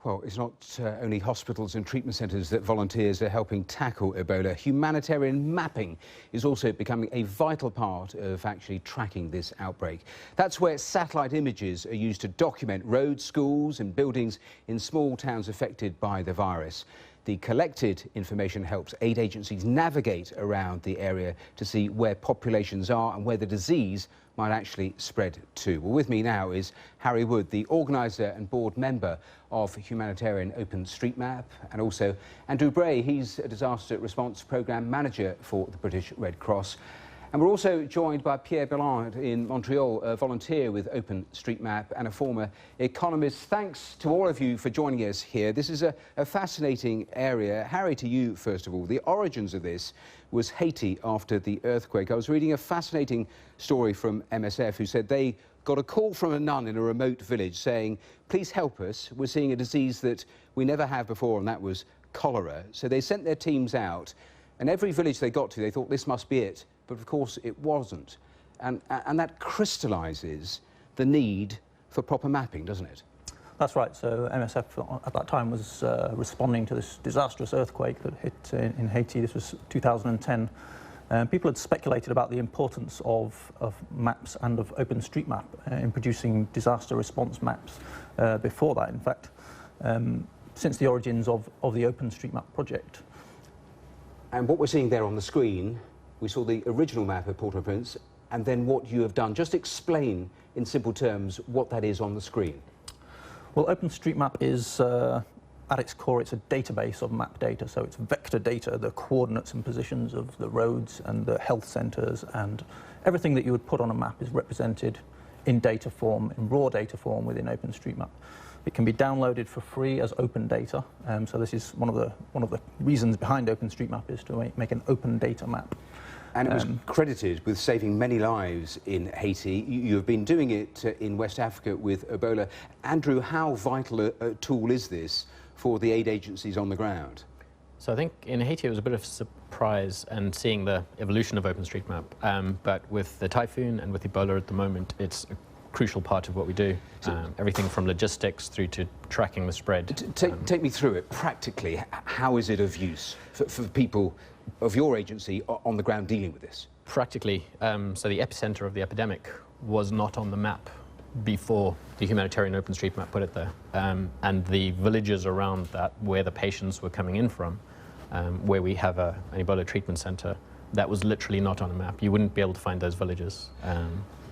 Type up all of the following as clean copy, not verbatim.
Well, it's not only hospitals and treatment centres that volunteers are helping tackle Ebola. Humanitarian mapping is also becoming a vital part of actually tracking this outbreak. That's where satellite images are used to document roads, schools and buildings in small towns affected by the virus. The collected information helps aid agencies navigate around the area to see where populations are and where the disease might actually spread to. Well, with me now is Harry Wood, the organiser and board member of Humanitarian OpenStreetMap, and also Andrew Bray. He's a disaster response programme manager for the British Red Cross. And we're also joined by Pierre Belland in Montreal, a volunteer with OpenStreetMap and a former economist. Thanks to all of you for joining us here. This is a fascinating area. Harry, to you, first of all. The origins of this was Haiti after the earthquake. I was reading a fascinating story from MSF who said they got a call from a nun in a remote village saying, please help us. We're seeing a disease that we never have before, and that was cholera. So they sent their teams out, and every village they got to, they thought this must be it. But of course it wasn't. And that crystallises the need for proper mapping, doesn't it? That's right. So MSF at that time was responding to this disastrous earthquake that hit in Haiti. This was 2010. People had speculated about the importance of maps and of OpenStreetMap in producing disaster response maps before that, in fact, since the origins of the OpenStreetMap project. And what we're seeing there on the screen, we saw the original map of Port-au-Prince, and then what you have done. Just explain in simple terms what that is on the screen. Well, OpenStreetMap is, at its core, it's a database of map data. So it's vector data, the coordinates and positions of the roads and the health centres, and everything that you would put on a map is represented in data form, in raw data form within OpenStreetMap. It can be downloaded for free as open data. So this is one of the reasons behind OpenStreetMap is to make an open data map. And it was credited with saving many lives in Haiti. You have been doing it in West Africa with Ebola. Andrew, how vital a tool is this for the aid agencies on the ground? So I think in Haiti it was a bit of a surprise and seeing the evolution of OpenStreetMap. But with the typhoon and with Ebola at the moment, it's a crucial part of what we do. Everything from logistics through to tracking the spread. Take me through it practically. How is it of use for people of your agency on the ground dealing with this? Practically, so the epicenter of the epidemic was not on the map before the Humanitarian OpenStreetMap put it there. And the villages around that, where the patients were coming in from, where we have an Ebola treatment center, that was literally not on a map. You wouldn't be able to find those villages.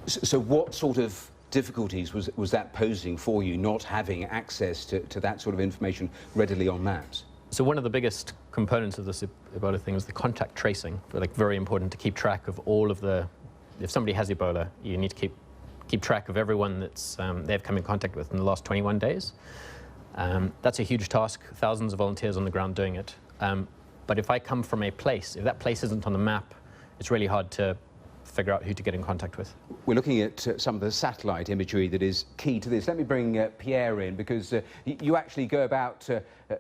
So what sort of difficulties was that posing for you, not having access to that sort of information readily on maps? So one of the biggest components of this Ebola thing is the contact tracing. Like, very important to keep track of all of the, if somebody has Ebola, you need to keep track of everyone that's they've come in contact with in the last 21 days. That's a huge task, thousands of volunteers on the ground doing it. But if I come from a place, if that place isn't on the map, it's really hard to figure out who to get in contact with. We're looking at some of the satellite imagery that is key to this. Let me bring Pierre in, because you actually go about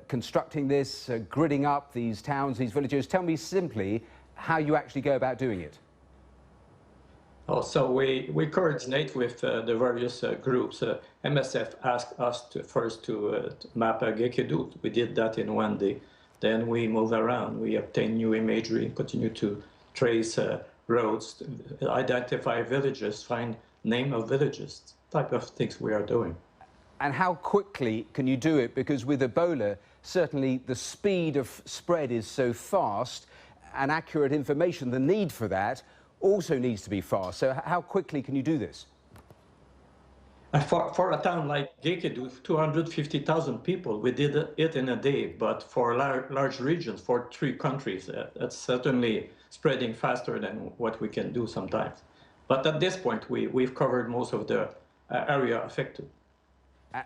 constructing this, gridding up these towns, these villages. Tell me simply how you actually go about doing it. Oh, so we coordinate with the various groups. MSF asked us first to map Gekedut. We did that in one day. Then we move around. We obtain new imagery, continue to trace roads, identify villages, find name of villages, type of things we are doing. And how quickly can you do it? Because with Ebola, certainly the speed of spread is so fast, and accurate information, the need for that also needs to be fast. So how quickly can you do this? For a town like Gekedut, 250,000 people, we did it in a day. But for large regions, for 3 countries, that's certainly spreading faster than what we can do sometimes. But at this point, we've covered most of the area affected.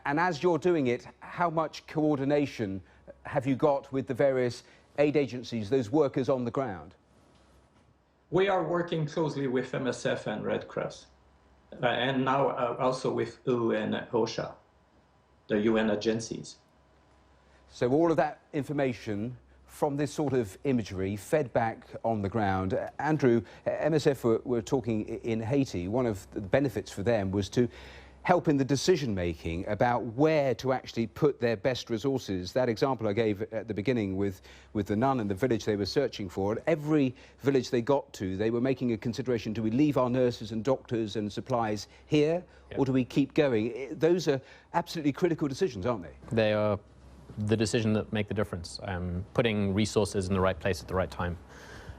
And as you're doing it, how much coordination have you got with the various aid agencies, those workers on the ground? We are working closely with MSF and Red Cross. And now also with WHO and OSHA, the UN agencies. So all of that information from this sort of imagery fed back on the ground. Andrew, MSF were talking in Haiti. One of the benefits for them was to help in the decision-making about where to actually put their best resources. That example I gave at the beginning with the nun and the village they were searching for, at every village they got to, they were making a consideration: do we leave our nurses and doctors and supplies here, or do we keep going? Those are absolutely critical decisions, aren't they? They are the decision that make the difference, putting resources in the right place at the right time.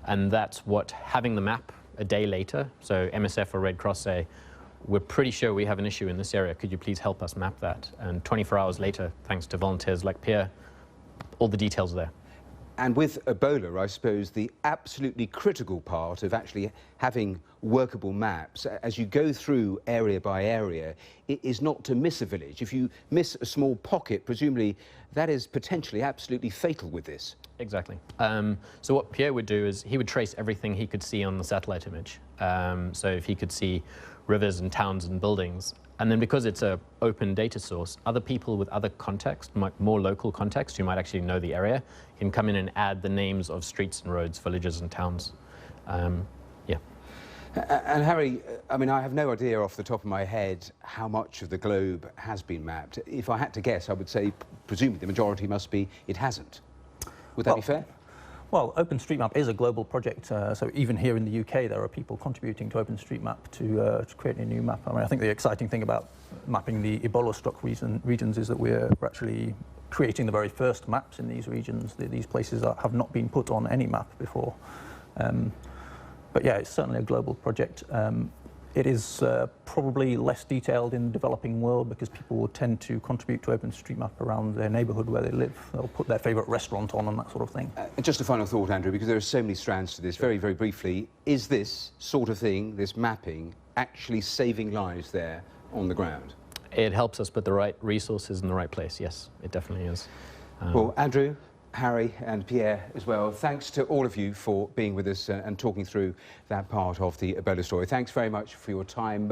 And that's what having the map a day later, so MSF or Red Cross say, we're pretty sure we have an issue in this area, could you please help us map that? And 24 hours later, thanks to volunteers like Pierre, all the details are there. And with Ebola, I suppose the absolutely critical part of actually having workable maps, as you go through area by area, it is not to miss a village. If you miss a small pocket, presumably that is potentially absolutely fatal with this. Exactly. So what Pierre would do is he would trace everything he could see on the satellite image. So if he could see rivers and towns and buildings, and then because it's an open data source, other people with other context, more local context, who might actually know the area, can come in and add the names of streets and roads, villages and towns. Yeah. And Harry, I mean, I have no idea off the top of my head how much of the globe has been mapped. If I had to guess, I would say presumably the majority must be it hasn't. Would that be fair? Well, OpenStreetMap is a global project, so even here in the UK there are people contributing to OpenStreetMap to create a new map. I mean, I think the exciting thing about mapping the Ebola-struck regions is that we're actually creating the very first maps in these regions. These places have not been put on any map before. But yeah, it's certainly a global project. It is probably less detailed in the developing world because people will tend to contribute to OpenStreetMap around their neighbourhood where they live. They'll put their favourite restaurant on and that sort of thing. Just a final thought, Andrew, because there are so many strands to this, very, very briefly. Is this sort of thing, this mapping, actually saving lives there on the ground? It helps us put the right resources in the right place, yes, it definitely is. Well, Andrew, Harry and Pierre as well, thanks to all of you for being with us and talking through that part of the Ebola story. Thanks very much for your time.